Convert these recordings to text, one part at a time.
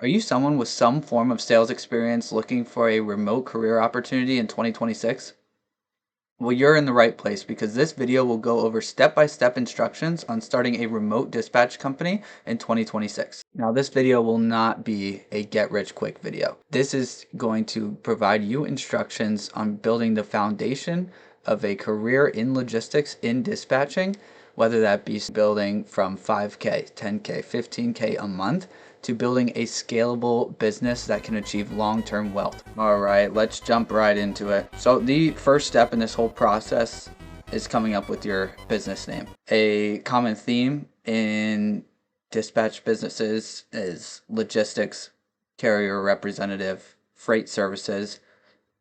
Are you someone with some form of sales experience looking for a remote career opportunity in 2026? Well, you're in the right place because this video will go over step-by-step instructions on starting a remote dispatch company in 2026. Now, this video will not be a get-rich-quick video. This is going to provide you instructions on building the foundation of a career in logistics in dispatching, whether that be building from 5K, 10K, 15K a month to building a scalable business that can achieve long-term wealth. All right, let's jump right into it. So the first step in this whole process is coming up with your business name. A common theme in dispatch businesses is logistics, carrier representative, freight services.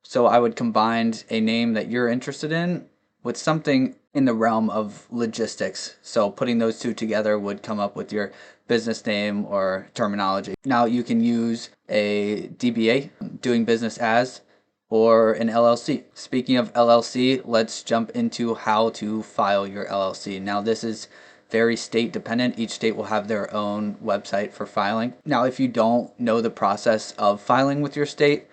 So I would combine a name that you're interested in with something in the realm of logistics. So putting those two together would come up with your business name or terminology. Now you can use a DBA, doing business as, or an LLC. Speaking of LLC, let's jump into how to file your LLC. Now this is very state dependent. Each state will have their own website for filing. Now, if you don't know the process of filing with your state,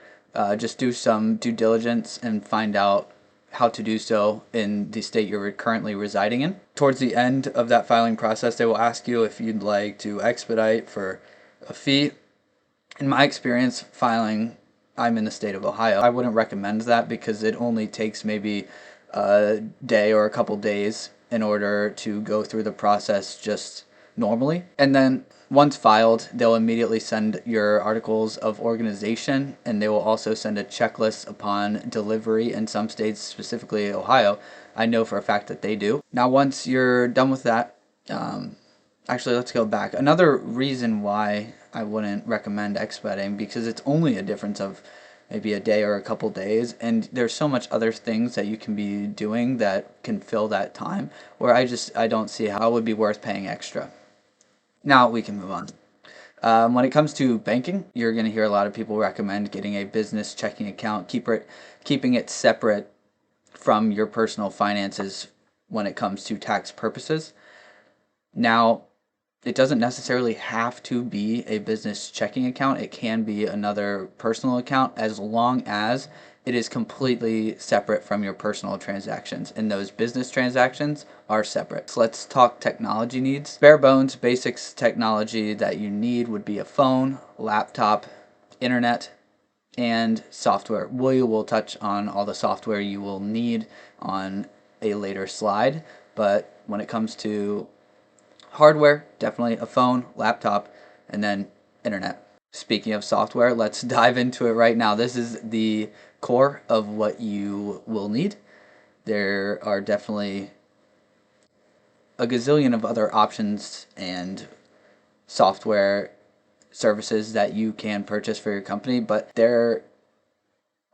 just do some due diligence and find out how to do so in the state you're currently residing in. Towards the end of that filing process, they will ask you if you'd like to expedite for a fee. In my experience filing, I'm in the state of Ohio. I wouldn't recommend that because it only takes maybe a day or a couple days in order to go through the process just normally. And then once filed, they'll immediately send your articles of organization, and they will also send a checklist upon delivery in some states, specifically Ohio. I know for a fact that they do. Now, once you're done with that, actually, let's go back. Another reason why I wouldn't recommend expediting, because it's only a difference of maybe a day or a couple days, and there's so much other things that you can be doing that can fill that time, where I don't see how it would be worth paying extra. Now we can move on. When it comes to banking, you're going to hear a lot of people recommend getting a business checking account, keeping it separate from your personal finances when it comes to tax purposes. Now, it doesn't necessarily have to be a business checking account. It can be another personal account as long as it is completely separate from your personal transactions, and those business transactions are separate. So let's talk technology needs. Bare bones basics technology that you need would be a phone, laptop, internet, and software. We will touch on all the software you will need on a later slide, but when it comes to hardware, definitely a phone, laptop, and then internet. Speaking of software, let's dive into it right now. This is the core of what you will need. There are definitely a gazillion of other options and software services that you can purchase for your company, but there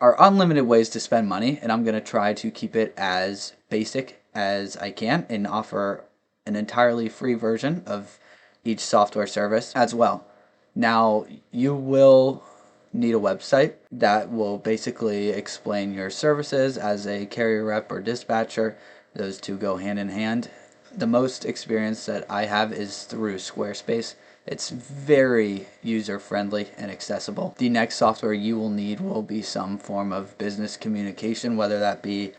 are unlimited ways to spend money, and I'm going to try to keep it as basic as I can and offer an entirely free version of each software service as well. Now, you will need a website that will basically explain your services as a carrier rep or dispatcher. Those two go hand in hand. The most experience that I have is through Squarespace. It's very user-friendly and accessible. The next software you will need will be some form of business communication, whether that be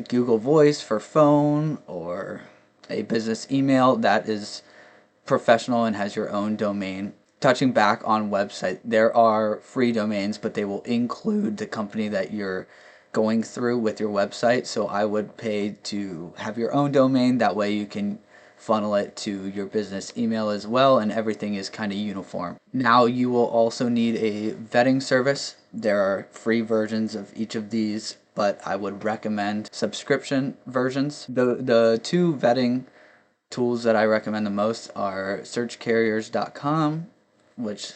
Google Voice for phone or a business email that is professional and has your own domain. Touching back on website, there are free domains, but they will include the company that you're going through with your website. So I would pay to have your own domain. That way you can funnel it to your business email as well, and everything is kind of uniform. Now you will also need a vetting service. There are free versions of each of these, but I would recommend subscription versions. The two vetting tools that I recommend the most are searchcarriers.com, which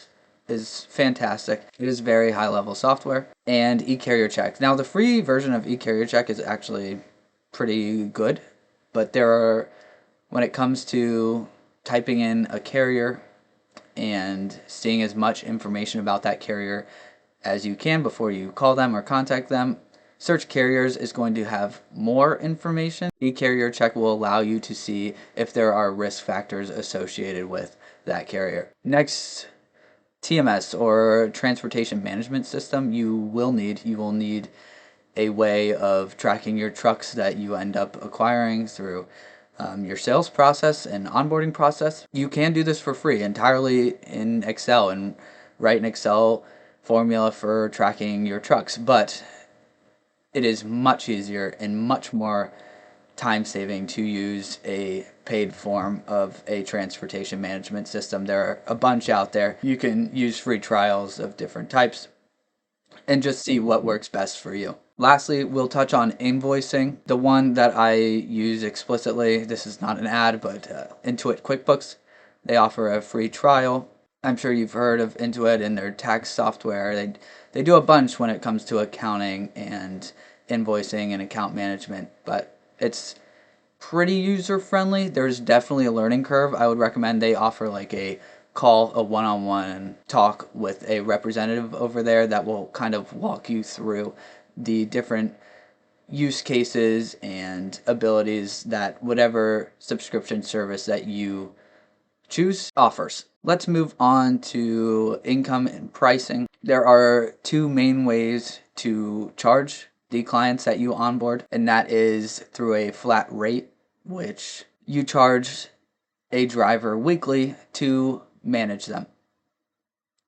is fantastic. It is very high level software, and eCarrierCheck. Now the free version of eCarrierCheck is actually pretty good, but when it comes to typing in a carrier and seeing as much information about that carrier as you can before you call them or contact them, Search Carriers is going to have more information. eCarrierCheck will allow you to see if there are risk factors associated with that carrier. Next TMS or transportation management system, you will need a way of tracking your trucks that you end up acquiring through your sales process and onboarding process. You can do this for free entirely in Excel and write an Excel formula for tracking your trucks, but it is much easier and much more time saving to use a paid form of a transportation management system. There are a bunch out there. You can use free trials of different types and just see what works best for you. Lastly, we'll touch on invoicing. The one that I use explicitly, this is not an ad, but Intuit QuickBooks, they offer a free trial. I'm sure you've heard of Intuit and their tax software. They do a bunch when it comes to accounting and invoicing and account management, but it's pretty user friendly. There's definitely a learning curve. I would recommend they offer like a one-on-one talk with a representative over there that will kind of walk you through the different use cases and abilities that whatever subscription service that you choose offers. Let's move on to income and pricing. There are two main ways to charge the clients that you onboard, and that is through a flat rate, which you charge a driver weekly to manage them,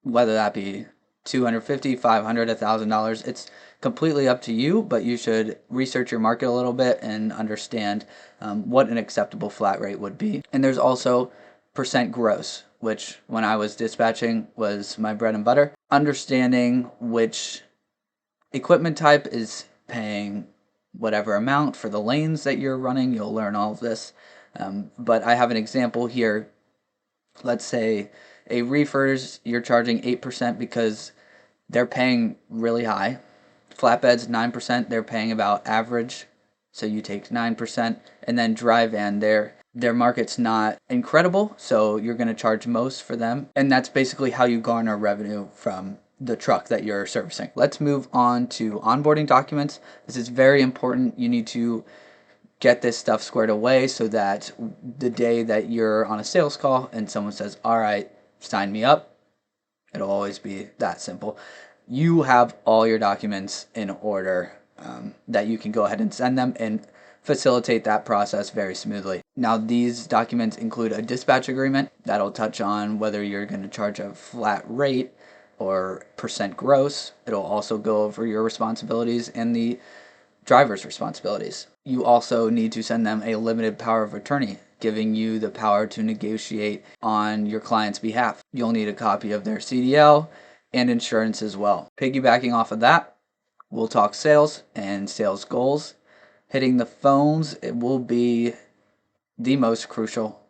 whether that be $250, $500, $1,000. It's completely up to you, but you should research your market a little bit and understand what an acceptable flat rate would be. And there's also percent gross, which when I was dispatching was my bread and butter. Understanding which equipment type is paying whatever amount for the lanes that you're running, you'll learn all of this. But I have an example here. Let's say a reefers, you're charging 8% because they're paying really high. Flatbeds, 9%, they're paying about average, so you take 9%. And then dry van, their market's not incredible, so you're going to charge most for them. And that's basically how you garner revenue from the truck that you're servicing. Let's move on to onboarding documents. This is very important. You need to get this stuff squared away so that the day that you're on a sales call and someone says, all right, sign me up, it'll always be that simple. You have all your documents in order that you can go ahead and send them and facilitate that process very smoothly. Now, these documents include a dispatch agreement that'll touch on whether you're going to charge a flat rate or percent gross. It'll also go over your responsibilities and the driver's responsibilities. You also need to send them a limited power of attorney, giving you the power to negotiate on your client's behalf. You'll need a copy of their CDL and insurance as well. Piggybacking off of that, we'll talk sales and sales goals. Hitting the phones, it will be the most crucial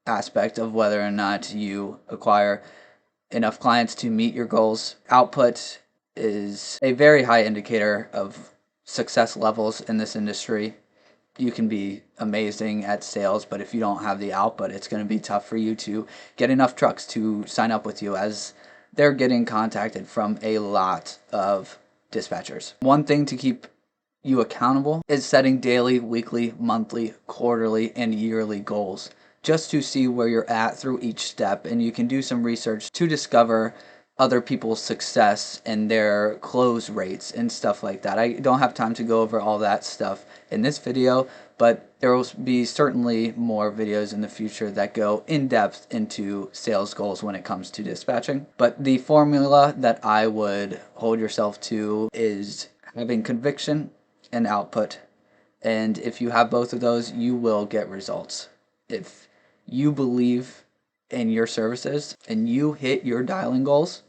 aspect of whether or not you acquire enough clients to meet your goals. Output is a very high indicator of success levels in this industry. You can be amazing at sales, but if you don't have the output, it's going to be tough for you to get enough trucks to sign up with you, as they're getting contacted from a lot of dispatchers. One thing to keep you accountable is setting daily, weekly, monthly, quarterly, and yearly goals, just to see where you're at through each step. And you can do some research to discover other people's success and their close rates and stuff like that. I don't have time to go over all that stuff in this video, but there will be certainly more videos in the future that go in depth into sales goals when it comes to dispatching. But the formula that I would hold yourself to is having conviction and output. And if you have both of those, you will get results. If you believe in your services and you hit your dialing goals,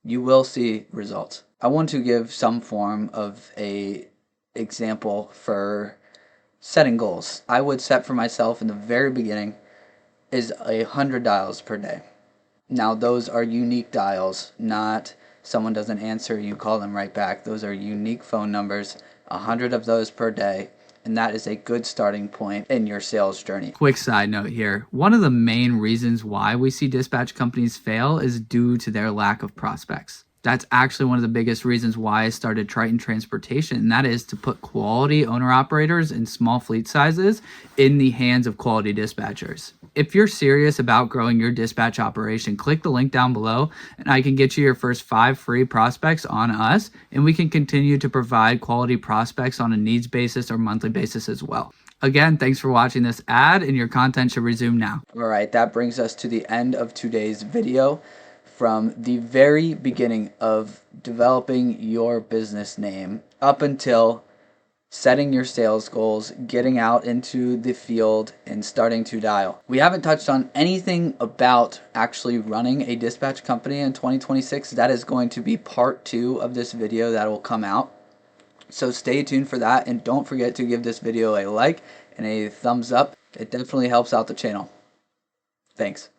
you will see results. I want to give some form of a example for setting goals. I would set for myself in the very beginning is 100 dials per day. Now those are unique dials, not someone doesn't answer, you call them right back. Those are unique phone numbers, 100 of those per day. And that is a good starting point in your sales journey. Quick side note here. One of the main reasons why we see dispatch companies fail is due to their lack of prospects. That's actually one of the biggest reasons why I started Triton Transportation, and that is to put quality owner-operators in small fleet sizes in the hands of quality dispatchers. If you're serious about growing your dispatch operation, click the link down below, and I can get you your first 5 free prospects on us, and we can continue to provide quality prospects on a needs basis or monthly basis as well. Again, thanks for watching this ad, and your content should resume now. All right, that brings us to the end of today's video. From the very beginning of developing your business name up until setting your sales goals, getting out into the field, and starting to dial. We haven't touched on anything about actually running a dispatch company in 2026. That is going to be part 2 of this video that will come out. So stay tuned for that, and don't forget to give this video a like and a thumbs up. It definitely helps out the channel. Thanks.